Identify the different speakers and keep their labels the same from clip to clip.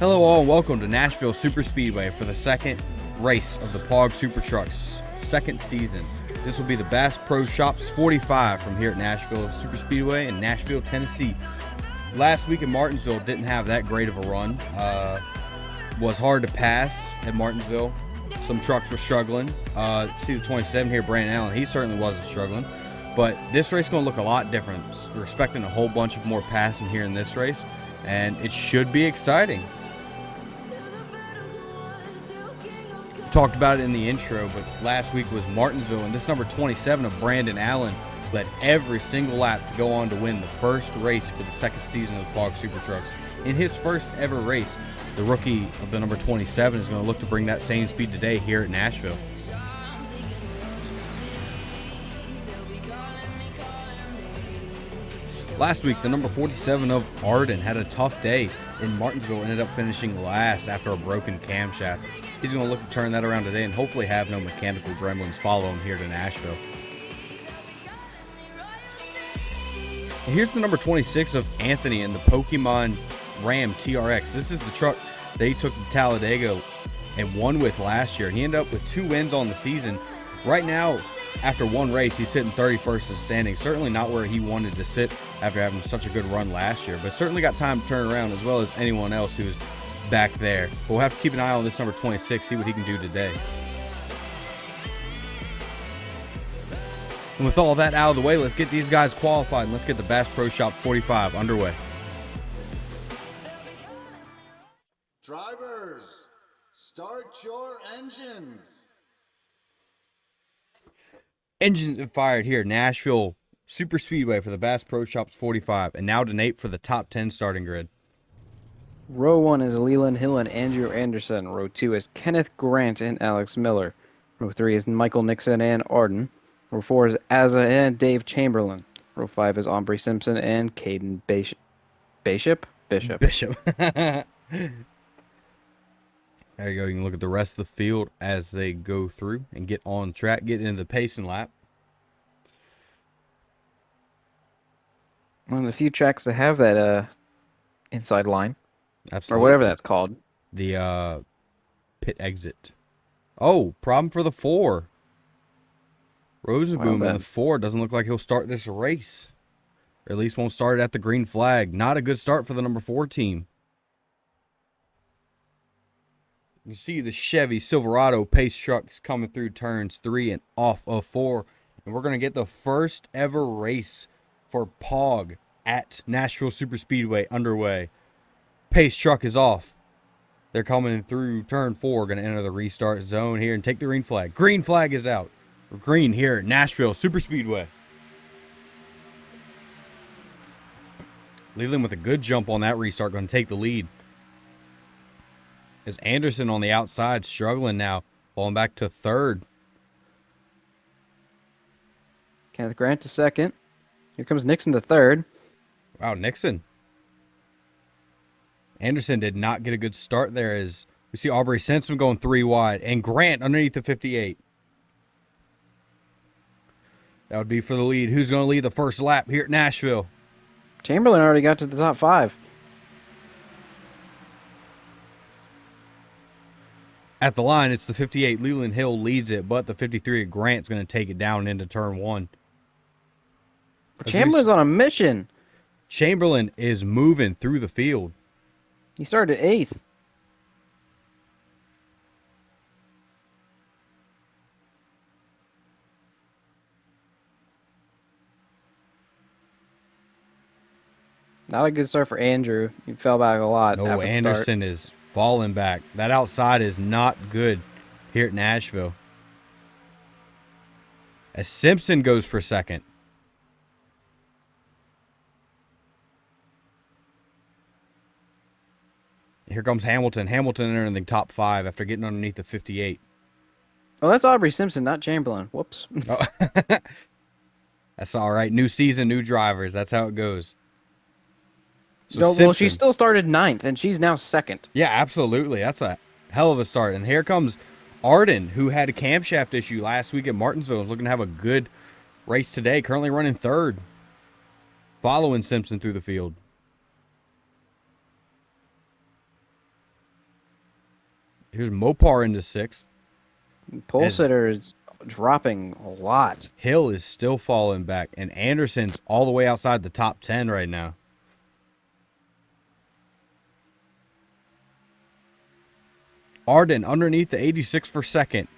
Speaker 1: Hello all and welcome to Nashville Superspeedway for the second race of the POG SuperTrucks second season. This will be the Bass Pro Shops 45 from here at Nashville Superspeedway in Nashville, Tennessee. Last week in Martinsville didn't have that great of a run. Was hard to pass at Martinsville. Some trucks were struggling. See the 27 here, Brandon Allen. He certainly wasn't struggling. But this race is going to look a lot different. We're expecting a whole bunch of more passing here in this race, and it should be exciting. Talked about it in the intro, but last week was Martinsville, and this number 27 of Brandon Allen led every single lap to go on to win the first race for the second season of the POG SuperTrucks. In his first ever race, the rookie of the number 27 is going to look to bring that same speed today here at Nashville. Last week, the number 47 of Arden had a tough day in Martinsville, ended up finishing last after a broken camshaft. He's going to look to turn that around today and hopefully have no mechanical gremlins follow him here to Nashville. And here's the number 26 of Anthony in the Pokemon Ram TRX. This is the truck they took to Talladega and won with last year. And he ended up with 2 wins on the season. Right now, after one race, he's sitting 31st in standing. Certainly not where he wanted to sit after having such a good run last year, but certainly got time to turn around as well as anyone else who's back there. But we'll have to keep an eye on this number 26, see what he can do today. And with all that out of the way, let's get these guys qualified and let's get the Bass Pro Shop 45 underway.
Speaker 2: Drivers, start your engines.
Speaker 1: Engines have fired here at Nashville Superspeedway for the Bass Pro Shops 45, and now to Nate for the top 10 starting grid.
Speaker 3: Row 1 is Leland Hill and Andrew Anderson. Row 2 is Kenneth Grant and Alex Miller. Row 3 is Michael Nixon and Arden. Row 4 is Azza and Dave Chamberlain. Row 5 is Aubrey Simpson and Caden Bishop.
Speaker 1: There you go. You can look at the rest of the field as they go through and get on track, get into the pacing lap.
Speaker 3: One of the few tracks that have that inside line.
Speaker 1: Absolutely.
Speaker 3: Or whatever that's called.
Speaker 1: The pit exit. Oh, problem for the 4. Rosenboom in the 4 doesn't look like he'll start this race. Or at least won't start it at the green flag. Not a good start for the number 4 team. You see the Chevy Silverado pace truck is coming through turns 3 and off of 4. And we're going to get the first ever race for POG at Nashville Superspeedway underway. Pace truck is off. They're coming through turn 4, going to enter the restart zone here and take the green flag. Green flag is out. We're green here at Nashville Superspeedway. Leland with a good jump on that restart, going to take the lead. Is Anderson on the outside struggling now, falling back to 3rd.
Speaker 3: Kenneth Grant to 2nd. Here comes Nixon to 3rd.
Speaker 1: Wow, Nixon. Anderson did not get a good start there as we see Aubrey Simpson going 3 wide and Grant underneath the 58. That would be for the lead. Who's going to lead the first lap here at Nashville?
Speaker 3: Chamberlain already got to the top 5.
Speaker 1: At the line, it's the 58. Leland Hill leads it, but the 53 of Grant's going to take it down into turn 1.
Speaker 3: Chamberlain's on a mission.
Speaker 1: Chamberlain is moving through the field.
Speaker 3: He started at 8th. Not a good start for Andrew. He fell back a lot.
Speaker 1: No, Anderson is falling back. That outside is not good here at Nashville. As Simpson goes for 2nd. Here comes Hamilton. Hamilton entering the top 5 after getting underneath the 58.
Speaker 3: Oh, that's Aubrey Simpson, not Chamberlain. Whoops.
Speaker 1: Oh. That's all right. New season, new drivers. That's how it goes. So
Speaker 3: No, well, she still started 9th, and she's now 2nd.
Speaker 1: Yeah, absolutely. That's a hell of a start. And here comes Arden, who had a camshaft issue last week at Martinsville. Was looking to have a good race today. Currently running 3rd. Following Simpson through the field. Here's Mopar into 6th.
Speaker 3: Pole sitter is dropping a lot.
Speaker 1: Hill is still falling back, and Anderson's all the way outside the top 10 right now. Arden underneath the 86 for second.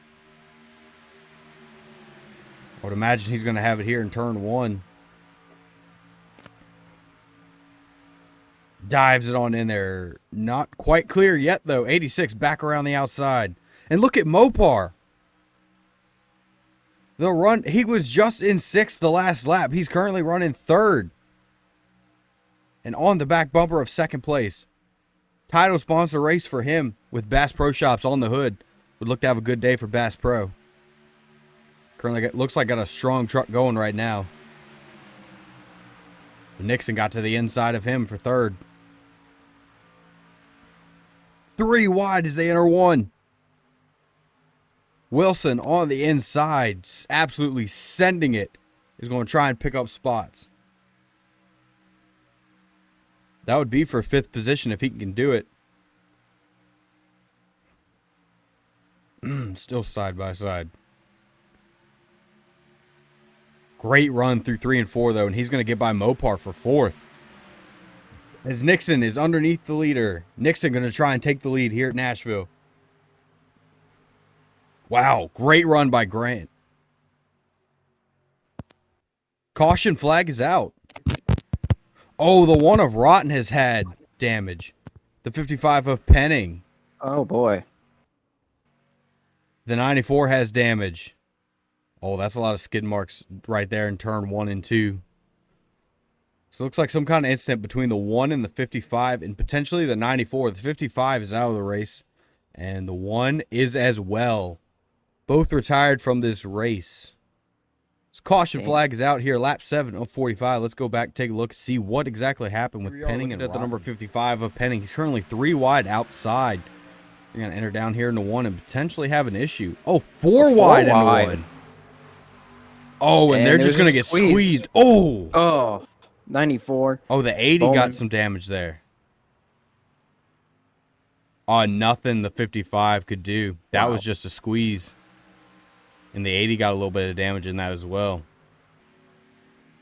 Speaker 1: I would imagine he's going to have it here in turn 1. Dives it on in there. Not quite clear yet, though. 86 back around the outside. And look at Mopar. The run, he was just in 6th the last lap. He's currently running 3rd. And on the back bumper of 2nd place. Title sponsor race for him with Bass Pro Shops on the hood. Would look to have a good day for Bass Pro. Currently looks like got a strong truck going right now. Nixon got to the inside of him for 3rd. 3 wide as they enter 1. Wilson on the inside, absolutely sending it. He's going to try and pick up spots. That would be for 5th position if he can do it. Still side by side. Great run through 3 and 4, though, and he's going to get by Mopar for 4th. As Nixon is underneath the leader. Nixon going to try and take the lead here at Nashville. Wow, great run by Grant. Caution flag is out. Oh, the one of Rotten has had damage. The 55 of Penning.
Speaker 3: Oh, boy.
Speaker 1: The 94 has damage. Oh, that's a lot of skid marks right there in turn 1 and 2. So it looks like some kind of incident between the 1 and the 55 and potentially the 94. The 55 is out of the race. And the 1 is as well. Both retired from this race. So caution flag is out here. Lap 7 of 45. Let's go back and take a look, see what exactly happened with Penning and at the number 55 of Penning. He's currently 3 wide outside. You're going to enter down here into 1 and potentially have an issue. Oh, 4 wide into 1. Oh, and they're just going to get squeezed.
Speaker 3: Oh, 94.
Speaker 1: Oh, the 80 got some damage there. Nothing the 55 could do. That was just a squeeze. And the 80 got a little bit of damage in that as well.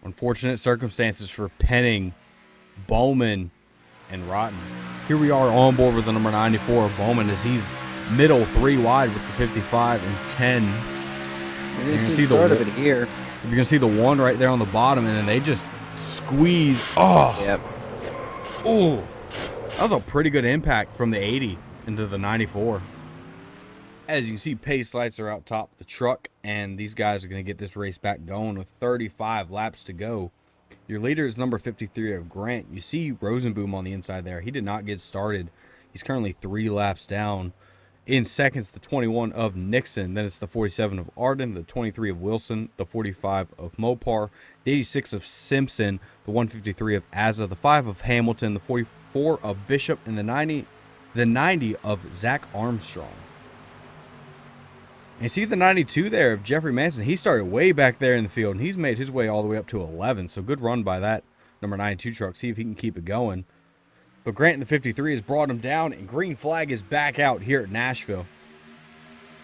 Speaker 1: Unfortunate circumstances for Penning, Bowman, and Rotten. Here we are on board with the number 94 of Bowman as he's middle 3 wide with the 55 and 10.
Speaker 3: You're going to see the start of it here.
Speaker 1: You're going to see the 1 right there on the bottom, and then they just squeeze. Oh.
Speaker 3: Yep.
Speaker 1: Oh. That was a pretty good impact from the 80 into the 94. As you can see, pace lights are out top of the truck, and these guys are going to get this race back going with 35 laps to go. Your leader is number 53 of Grant. You see Rosenboom on the inside there. He did not get started. He's currently 3 laps down. In seconds, the 21 of Nixon. Then it's the 47 of Arden, the 23 of Wilson, the 45 of Mopar, the 86 of Simpson, the 153 of Azza, the 5 of Hamilton, the 44 of Bishop, and the 90 of Zach Armstrong. And you see the 92 there of Jeffrey Manson. He started way back there in the field, and he's made his way all the way up to 11. So good run by that number 92 truck. See if he can keep it going. But Grant in the 53 has brought him down, and green flag is back out here at Nashville.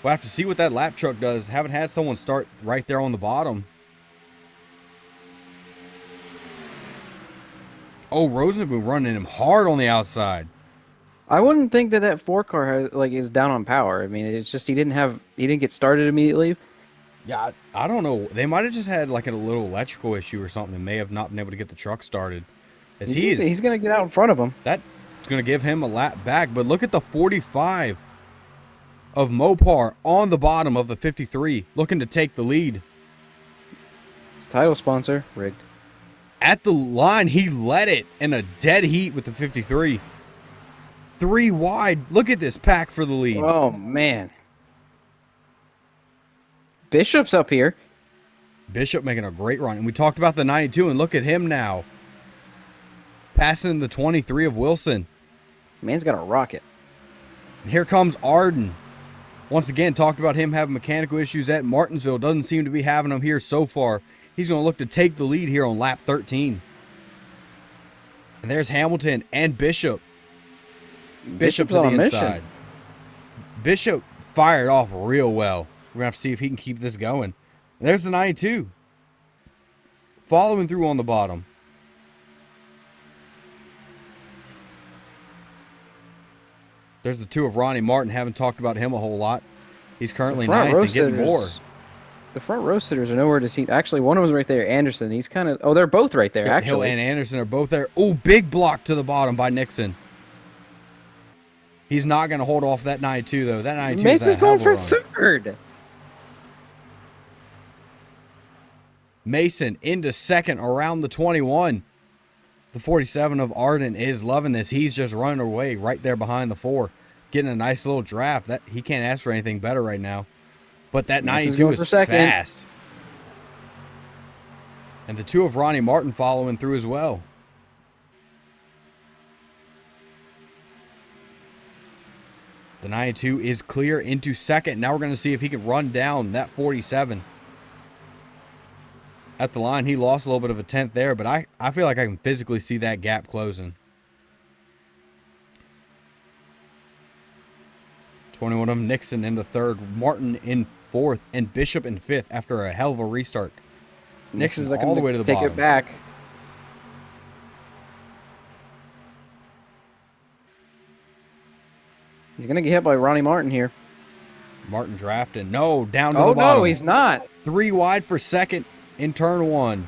Speaker 1: We'll have to see what that lap truck does. Haven't had someone start right there on the bottom. Oh, Rosenboom running him hard on the outside.
Speaker 3: I wouldn't think that 4 car is down on power. I mean, it's just he didn't get started immediately.
Speaker 1: Yeah, I don't know. They might have just had like a little electrical issue or something and may have not been able to get the truck started. As
Speaker 3: he's going to get out in front of him.
Speaker 1: That's going to give him a lap back. But look at the 45 of Mopar on the bottom of the 53, looking to take the lead.
Speaker 3: It's title sponsor, rigged.
Speaker 1: At the line, he led it in a dead heat with the 53. 3 wide. Look at this pack for the lead.
Speaker 3: Oh, man. Bishop's up here.
Speaker 1: Bishop making a great run. And we talked about the 92, and look at him now. Passing the 23 of Wilson.
Speaker 3: Man's got a rocket.
Speaker 1: And here comes Arden. Once again, talked about him having mechanical issues at Martinsville. Doesn't seem to be having them here so far. He's going to look to take the lead here on lap 13. And there's Hamilton and Bishop. Bishop to the inside. Bishop fired off real well. We're going to have to see if he can keep this going. There's the 92. Following through on the bottom. There's the 2 of Ronnie Martin. Haven't talked about him a whole lot. He's currently 9th and getting more.
Speaker 3: The front row sitters are nowhere to see. Actually, one of them's right there, Anderson. He's kind of... Oh, they're both right there, actually.
Speaker 1: Hill and Anderson are both there. Oh, big block to the bottom by Nixon. He's not going to hold off that 92, though. That 92
Speaker 3: Mason's going for third.
Speaker 1: Mason into second around the 21. The 47 of Arden is loving this. He's just running away right there behind the 4. Getting a nice little draft. That he can't ask for anything better right now. But that 92 is fast. And the 2 of Ronnie Martin following through as well. The 92 is clear into second. Now we're going to see if he can run down that 47. At the line, he lost a little bit of a 10th there, but I feel like I can physically see that gap closing. 21 of Nixon into third, Martin in fourth, and Bishop in fifth after a hell of a restart. Nixon's all the way to the bottom.
Speaker 3: Take it back. He's going to get hit by Ronnie Martin here.
Speaker 1: Martin drafting. No, down to the bottom.
Speaker 3: Oh, no, he's not.
Speaker 1: 3 wide for second in turn 1.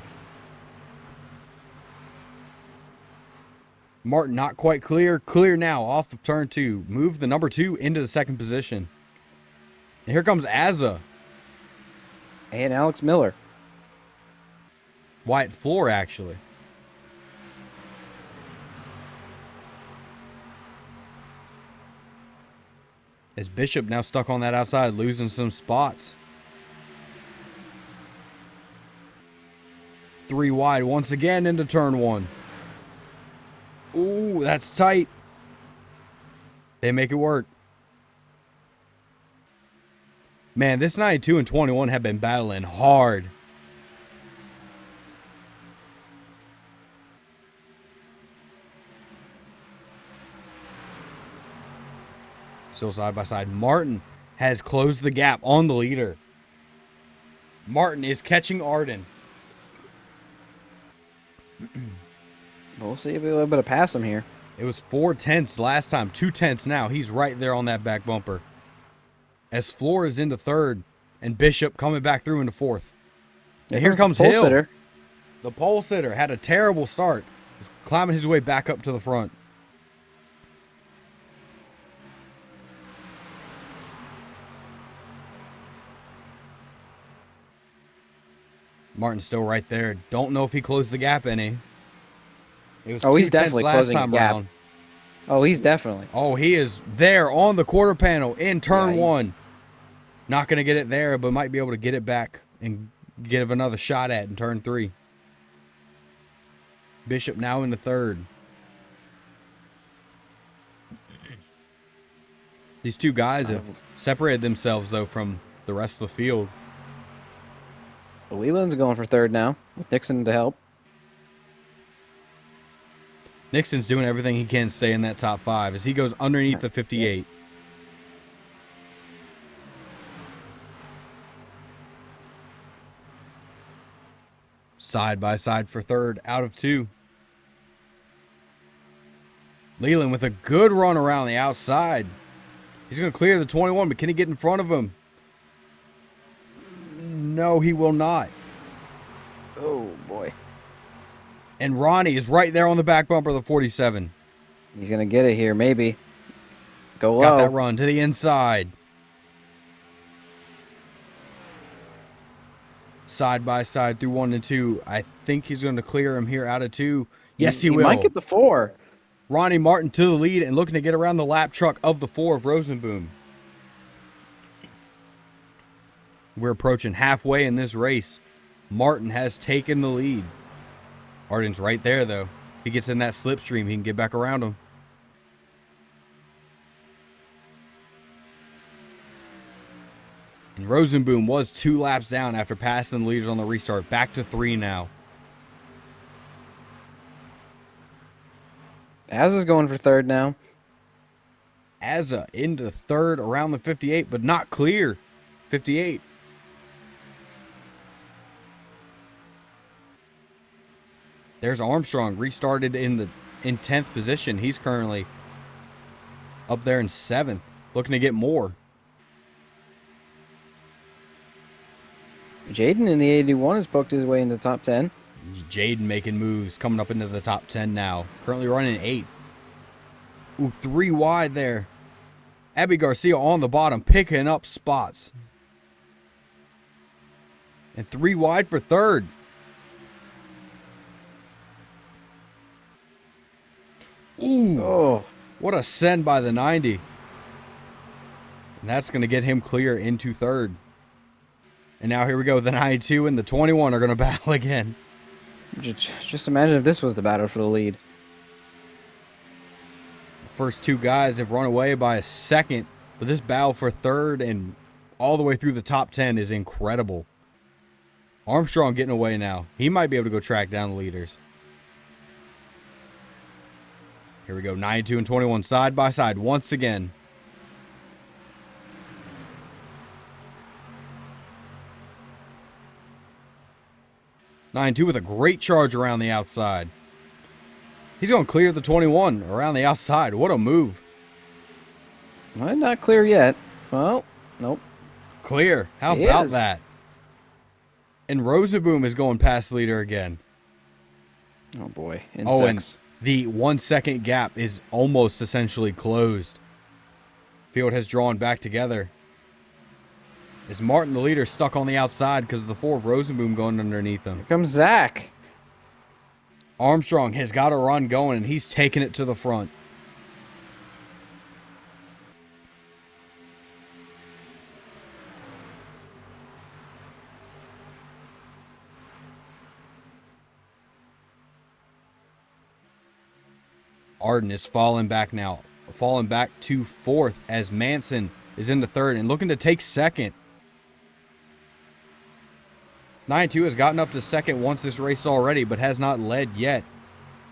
Speaker 1: Martin not quite clear. Clear now off of turn 2. Move the number 2 into the second position. And here comes Azza.
Speaker 3: And Alex Miller.
Speaker 1: Wyatt Floor, actually. As Bishop now stuck on that outside, losing some spots. 3 wide once again into turn 1. Ooh, that's tight. They make it work. Man, this 92 and 21 have been battling hard. Still side by side. Martin has closed the gap on the leader. Martin is catching Arden.
Speaker 3: We'll see if we'll be able to pass him here.
Speaker 1: It was 4 tenths last time, 2 tenths now. He's right there on that back bumper. As Floor is into third, and Bishop coming back through into fourth. And here comes Hill.
Speaker 3: Sitter.
Speaker 1: The pole sitter had a terrible start. He's climbing his way back up to the front. Martin's still right there. Don't know if he closed the gap any. It was
Speaker 3: he's definitely closing the gap.
Speaker 1: Round.
Speaker 3: Oh, he's definitely.
Speaker 1: Oh, he is there on the quarter panel in turn 1. Not going to get it there, but might be able to get it back and give another shot at in turn 3. Bishop now into third. These 2 guys have separated themselves, though, from the rest of the field.
Speaker 3: Leland's going for third now, with Nixon to help.
Speaker 1: Nixon's doing everything he can to stay in that top 5 as he goes underneath the 58. Side by side for third out of 2. Leland with a good run around the outside. He's going to clear the 21, but can he get in front of him? No, he will not.
Speaker 3: Oh, boy.
Speaker 1: And Ronnie is right there on the back bumper of the 47.
Speaker 3: He's going to get it here, maybe. Go low.
Speaker 1: Got that run to the inside. Side by side through 1 and 2. I think he's going to clear him here out of 2. Yes, he will.
Speaker 3: He might get the 4.
Speaker 1: Ronnie Martin to the lead and looking to get around the lap truck of the 4 of Rosenboom. We're approaching halfway in this race. Martin has taken the lead. Arden's right there, though. If he gets in that slipstream, he can get back around him. And Rosenboom was 2 laps down after passing the leaders on the restart. Back to 3 now.
Speaker 3: Az is going for third now.
Speaker 1: Azza into third around the 58, but not clear. 58. There's Armstrong, restarted in 10th position. He's currently up there in 7th, looking to get more.
Speaker 3: Jaden in the 81 has poked his way into the top 10.
Speaker 1: Jaden making moves, coming up into the top 10 now. Currently running 8th. Ooh, 3 wide there. Abby Garcia on the bottom, picking up spots. And 3 wide for third. Ooh,
Speaker 3: Oh,
Speaker 1: what a send by the 90. And that's going to get him clear into third. And now here we go. The 92 and the 21 are going to battle again.
Speaker 3: just imagine if this was the battle for the lead.
Speaker 1: First 2 guys have run away by a second, but this battle for third and all the way through the top 10 is incredible. Armstrong getting away now. He might be able to go track down the leaders. Here we go. 92 and 21 side by side once again. Nine-two with a great charge around the outside. He's going to clear the 21 around the outside. What a move.
Speaker 3: Well, not clear yet. Well, nope.
Speaker 1: Clear. How
Speaker 3: He
Speaker 1: about
Speaker 3: is.
Speaker 1: that? And Rosaboom is going past the leader again.
Speaker 3: Oh boy.
Speaker 1: Oh, and
Speaker 3: Insects.
Speaker 1: the 1 second gap is almost essentially closed. Field has drawn back together. Is Martin, the leader, stuck on the outside because of the 4 of Rosenboom going underneath him?
Speaker 3: Here comes Zach.
Speaker 1: Armstrong has got a run going, and he's taking it to the front. Arden is falling back now. Falling back to 4th as Manson is into 3rd and looking to take 2nd. 9-2 has gotten up to 2nd once this race already, but has not led yet.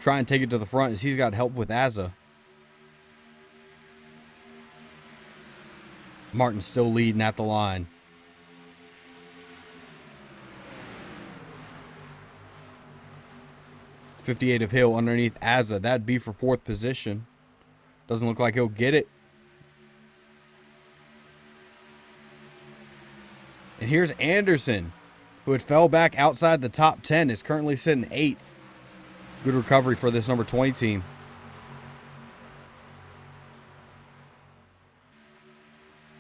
Speaker 1: Try and take it to the front as he's got help with Azza. Martin still leading at the line. .58 of Hill underneath Azza. That'd be for 4th position. Doesn't look like he'll get it. And here's Anderson, who had fell back outside the top 10, is currently sitting 8th. Good recovery for this number 20 team.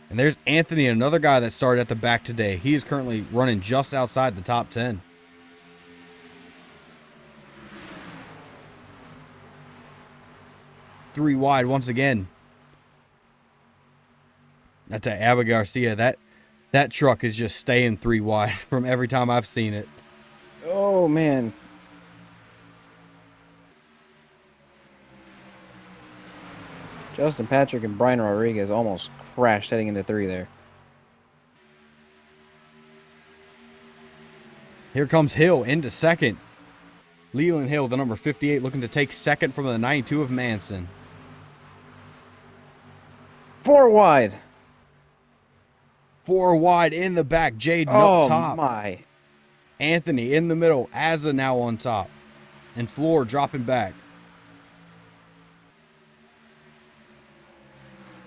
Speaker 1: And there's Anthony, another guy that started at the back today. He is currently running just outside the top 10. Three wide once again. That's a Abba Garcia. That truck is just staying 3 wide from every time I've seen it.
Speaker 3: Oh, man. Justin Patrick and Brian Rodriguez almost crashed heading into 3 there.
Speaker 1: Here comes Hill into 2nd. Leland Hill, the number 58, looking to take 2nd from the 92 of Manson.
Speaker 3: 4 wide.
Speaker 1: 4 wide in the back. Jaden
Speaker 3: Oh,
Speaker 1: up top.
Speaker 3: my.
Speaker 1: Anthony in the middle. Azza now on top. And Floor dropping back.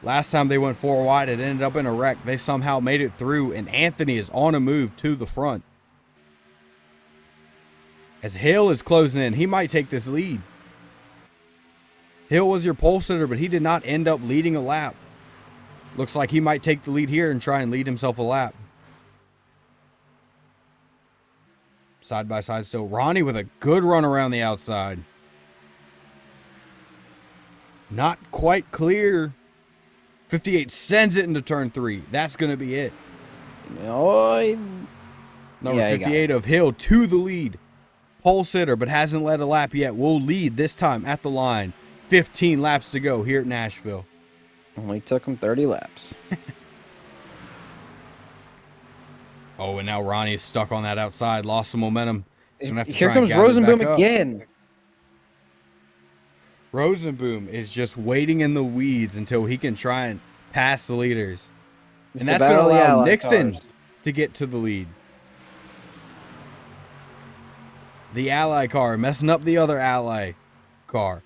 Speaker 1: Last time they went 4 wide, it ended up in a wreck. They somehow made it through, and Anthony is on a move to the front. As Hill is closing in, he might take this lead. Hill was your pole sitter, but he did not end up leading a lap. Looks like he might take the lead here and try and lead himself a lap. Side by side still. Ronnie with a good run around the outside. Not quite clear. 58 sends it into turn 3. That's going to be it.
Speaker 3: Oh,
Speaker 1: Number
Speaker 3: yeah, he got
Speaker 1: 58 of Hill to the lead. Pole sitter, but hasn't led a lap yet. Will lead this time at the line. 15 laps to go here at Nashville.
Speaker 3: only took him 30 laps.
Speaker 1: Oh, and now Ronnie is stuck on that outside. Lost some momentum. He's gonna have to
Speaker 3: Here
Speaker 1: try and
Speaker 3: comes
Speaker 1: gather it back
Speaker 3: Rosenboom
Speaker 1: up.
Speaker 3: again.
Speaker 1: Rosenboom is just waiting in the weeds until he can try and pass the leaders.
Speaker 3: It's
Speaker 1: And
Speaker 3: the
Speaker 1: that's going to
Speaker 3: battle of the
Speaker 1: allow
Speaker 3: Allied
Speaker 1: Nixon
Speaker 3: cars.
Speaker 1: to get to the lead. The Ally car messing up the other Ally car.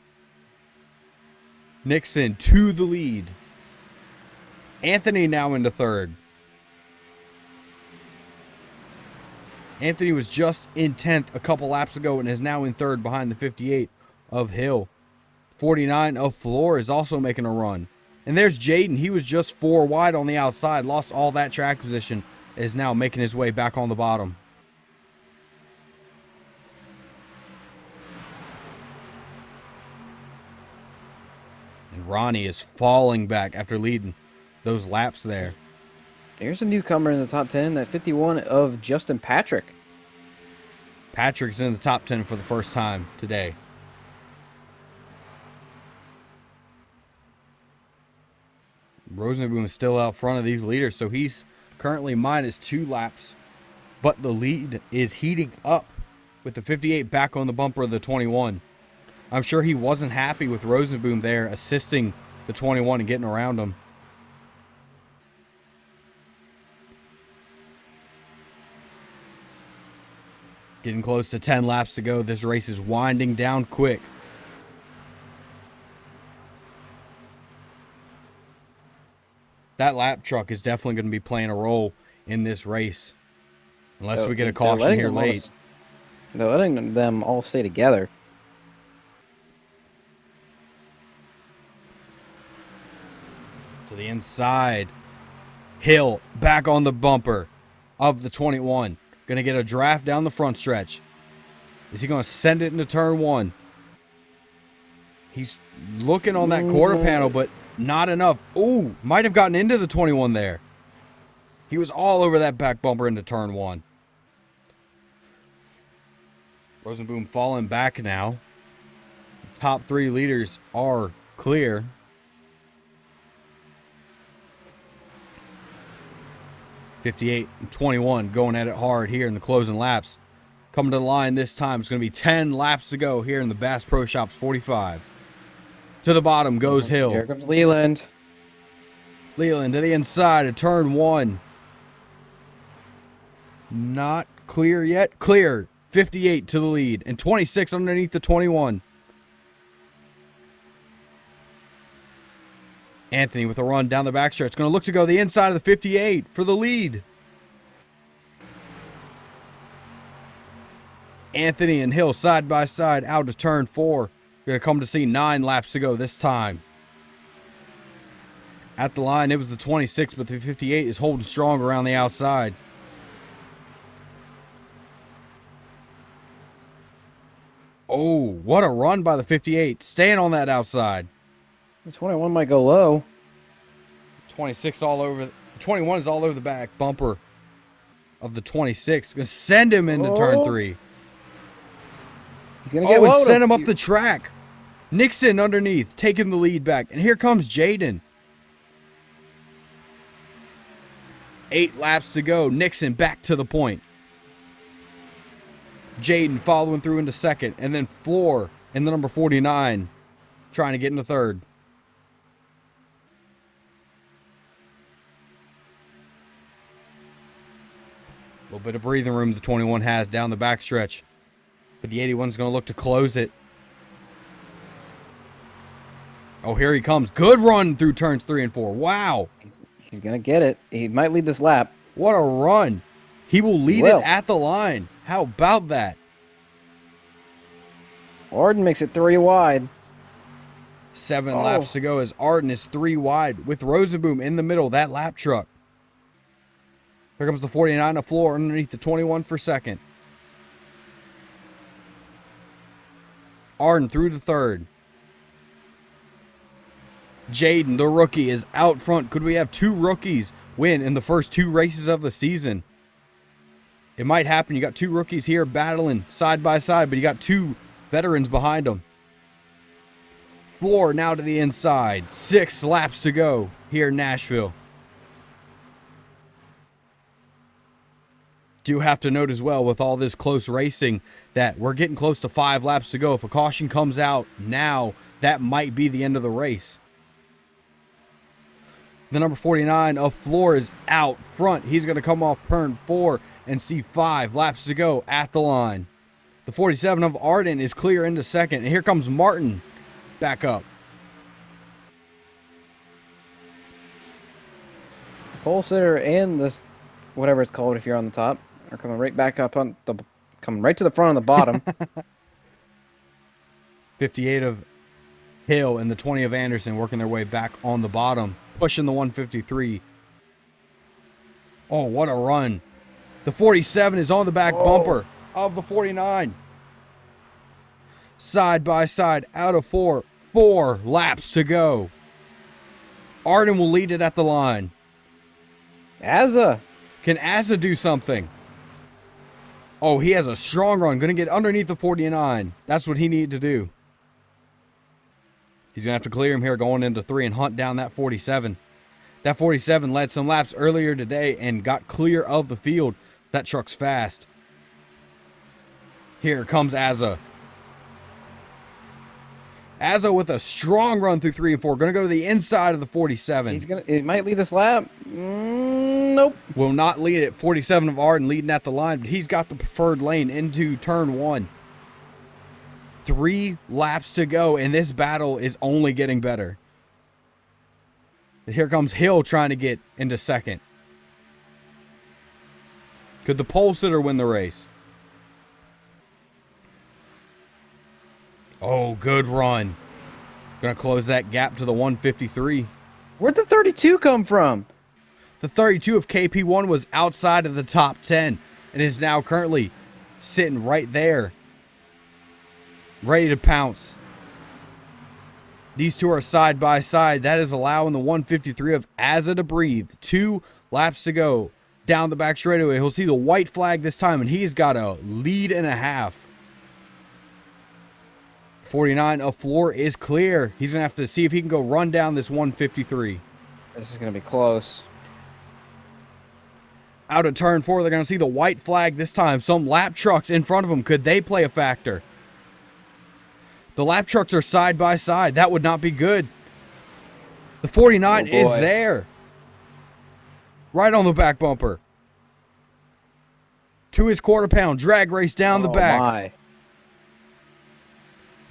Speaker 1: Nixon to the lead. Anthony now into third. Anthony was just in 10th a couple laps ago and is now in third behind the 58 of Hill. 49 of Floor is also making a run. And there's Jaden. He was just 4 wide on the outside. Lost all that track position. Is now making his way back on the bottom. And Ronnie is falling back after leading those laps there.
Speaker 3: There's a newcomer in the top 10, that 51 of Justin Patrick.
Speaker 1: Patrick's in the top 10 for the first time today. Rosenboom is still out front of these leaders, so he's currently minus 2 laps. But the lead is heating up with the 58 back on the bumper of the 21. I'm sure he wasn't happy with Rosenboom there assisting the 21 and getting around him. Getting close to 10 laps to go. This race is winding down quick. That lap truck is definitely going to be playing a role in this race. Unless we get a caution here late.
Speaker 3: They're letting them all stay together.
Speaker 1: To the inside. Hill back on the bumper of the 21. Going to get a draft down the front stretch. Is he going to send it into turn 1? He's looking on that quarter panel, but not enough. Ooh, might have gotten into the 21 there. He was all over that back bumper into turn 1. Rosenboom falling back now. The top 3 leaders are clear. .58 and 21 going at it hard here in the closing laps. Coming to the line this time. It's going to be 10 laps to go here in the Bass Pro Shops 45. To the bottom goes Hill.
Speaker 3: Here comes Leland.
Speaker 1: Leland to the inside of turn 1. Not clear yet. Clear. 58 to the lead. And 26 underneath the 21. Anthony with a run down the backstretch. Going to look to go the inside of the 58 for the lead. Anthony and Hill side by side out of turn 4. Going to come to see 9 laps to go this time. At the line, it was the 26, but the 58 is holding strong around the outside. Oh, what a run by the 58. Staying on that outside.
Speaker 3: The 21 might go low.
Speaker 1: 26 all over. 21 is all over the back bumper of the 26. Going to send him into turn 3.
Speaker 3: He's going to get
Speaker 1: and
Speaker 3: low.
Speaker 1: send him up the track. Nixon underneath, taking the lead back. And here comes Jaden. 8 laps to go. Nixon back to the point. Jaden following through into second. And then Floor in the number 49 trying to get into third. A little bit of breathing room the 21 has down the backstretch. But the 81's going to look to close it. Oh, here he comes. Good run through turns 3 and 4. Wow.
Speaker 3: He's going to get it. He might lead this lap.
Speaker 1: What a run. He will lead it at the line. How about that?
Speaker 3: Arden makes it 3 wide.
Speaker 1: 7 laps to go as Arden is 3 wide with Rosenboom in the middle. That lap truck. Here comes the 49 of Floor underneath the 21 for second. Arden through to third. Jaden, the rookie, is out front. Could we have 2 rookies win in the first 2 races of the season? It might happen. You got 2 rookies here battling side by side, but you got 2 veterans behind them. Floor now to the inside. 6 laps to go here in Nashville. Do have to note as well with all this close racing that we're getting close to 5 laps to go. If a caution comes out now, that might be the end of the race. The number 49 of Floor is out front. He's going to come off turn 4 and see 5 laps to go at the line. The 47 of Arden is clear into second. And here comes Martin back up.
Speaker 3: Pole sitter and this, whatever it's called if you're on the top, are coming right back up on the, coming right to the front on the bottom.
Speaker 1: 58 of Hill and the 20 of Anderson working their way back on the bottom, pushing the 153. Oh, what a run. The 47 is on the back bumper of the 49. Side by side, out of 4. 4 laps to go. Arden will lead it at the line.
Speaker 3: Azza.
Speaker 1: Can Azza do something? Oh, he has a strong run. Going to get underneath the 49. That's what he needed to do. He's going to have to clear him here going into 3 and hunt down that 47. That 47 led some laps earlier today and got clear of the field. That truck's fast. Here comes Azza. Azza with a strong run through 3 and 4. Going to go to the inside of the 47.
Speaker 3: It might lead this lap. Nope.
Speaker 1: Will not lead it. 47 of Arden leading at the line, but he's got the preferred lane into turn 1. 3 laps to go, and this battle is only getting better. Here comes Hill trying to get into second. Could the pole sitter win the race? Oh, good run. Gonna close that gap to the 153.
Speaker 3: Where'd the 32 come from?
Speaker 1: The 32 of KP1 was outside of the top 10 and is now currently sitting right there, ready to pounce. These two are side by side. That is allowing the 153 of Azza to breathe. 2 laps to go down the back straightaway. He'll see the white flag this time, and he's got a lead and a half. 49 of Floor is clear. He's going to have to see if he can go run down this 153.
Speaker 3: This is going to be close.
Speaker 1: Out of turn 4, they're going to see the white flag this time. Some lap trucks in front of them. Could they play a factor? The lap trucks are side by side. That would not be good. The 49 is there. Right on the back bumper. To his quarter pound. Drag race down the back.
Speaker 3: My.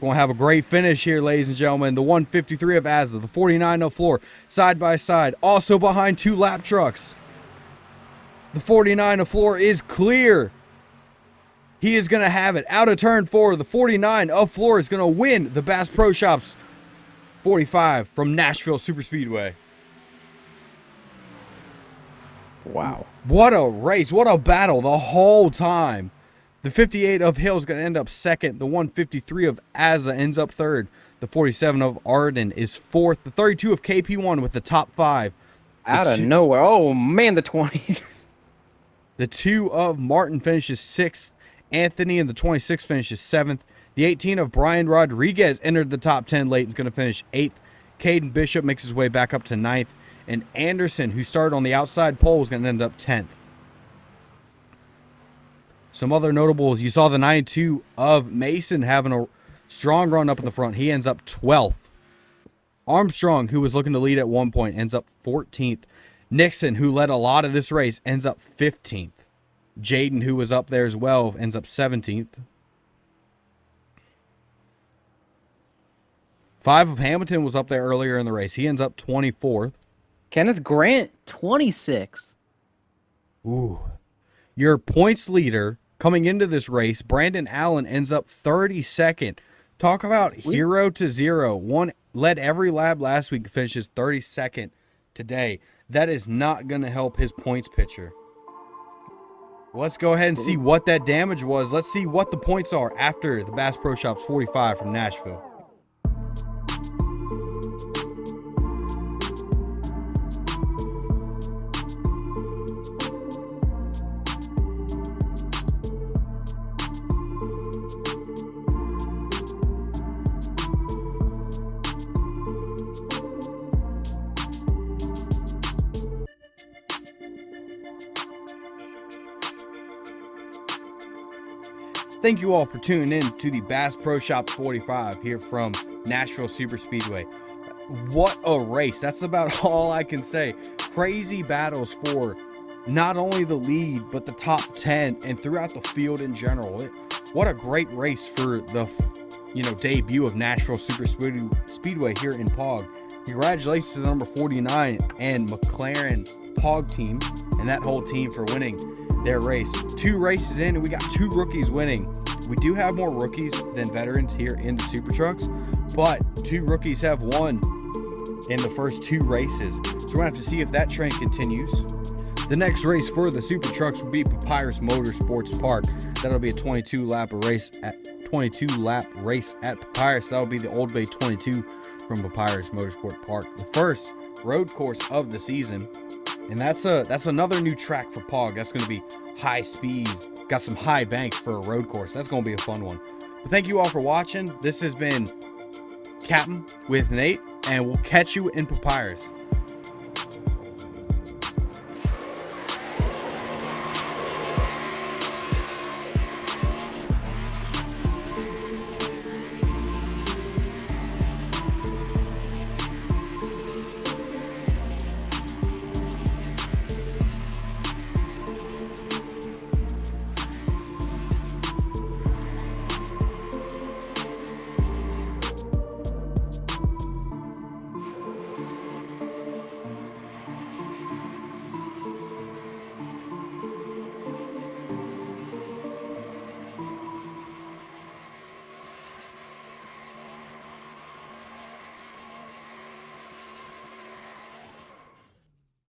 Speaker 1: Going to have a great finish here, ladies and gentlemen. The 153 of Azza. The 49 of Floor. Side by side. Also behind 2 lap trucks. The 49 of Floor is clear. He is going to have it. Out of turn 4, the 49 of Floor is going to win the Bass Pro Shops 45 from Nashville Superspeedway.
Speaker 3: Wow.
Speaker 1: What a race. What a battle the whole time. The 58 of Hill is going to end up second. The 153 of Azza ends up third. The 47 of Arden is fourth. The 32 of KP1 with the top 5.
Speaker 3: Out of nowhere. Oh, man, the 20.
Speaker 1: The 2 of Martin finishes 6th. Anthony in the 26 finishes 7th. The 18 of Brian Rodriguez entered the top 10 late and is going to finish 8th. Caden Bishop makes his way back up to 9th. And Anderson, who started on the outside pole, is going to end up 10th. Some other notables, you saw the 92 of Mason having a strong run up in the front. He ends up 12th. Armstrong, who was looking to lead at one point, ends up 14th. Nixon, who led a lot of this race, ends up 15th. Jaden, who was up there as well, ends up 17th. 5 of Hamilton was up there earlier in the race. He ends up 24th.
Speaker 3: Kenneth Grant, 26th.
Speaker 1: Ooh. Your points leader coming into this race, Brandon Allen, ends up 32nd. Talk about hero to zero. One led every lap last week, finishes 32nd today. That is not going to help his points picture. Let's go ahead and see what that damage was. Let's see what the points are after the Bass Pro Shops 45 from Nashville. Thank you all for tuning in to the Bass Pro Shops 45 here from Nashville Superspeedway. What a race. That's about all I can say. Crazy battles for not only the lead, but the top 10 and throughout the field in general. What a great race for the debut of Nashville Superspeedway here in POG. Congratulations to the number 49 and McLaren POG team and that whole team for winning their race. 2 races in and we got 2 rookies winning. We do have more rookies than veterans here in the SuperTrucks, but 2 rookies have won in the first 2 races. So we're gonna have to see if that trend continues. The next race for the SuperTrucks will be Papyrus Motorsports Park. That'll be a 22-lap race at Papyrus. That'll be the Old Bay 22 from Papyrus Motorsport Park, the first road course of the season. And that's another new track for POG. That's going to be high speed, got some high banks for a road course. That's going to be a fun one. But thank you all for watching. This has been Captain with Nate, and we'll catch you in Papyrus.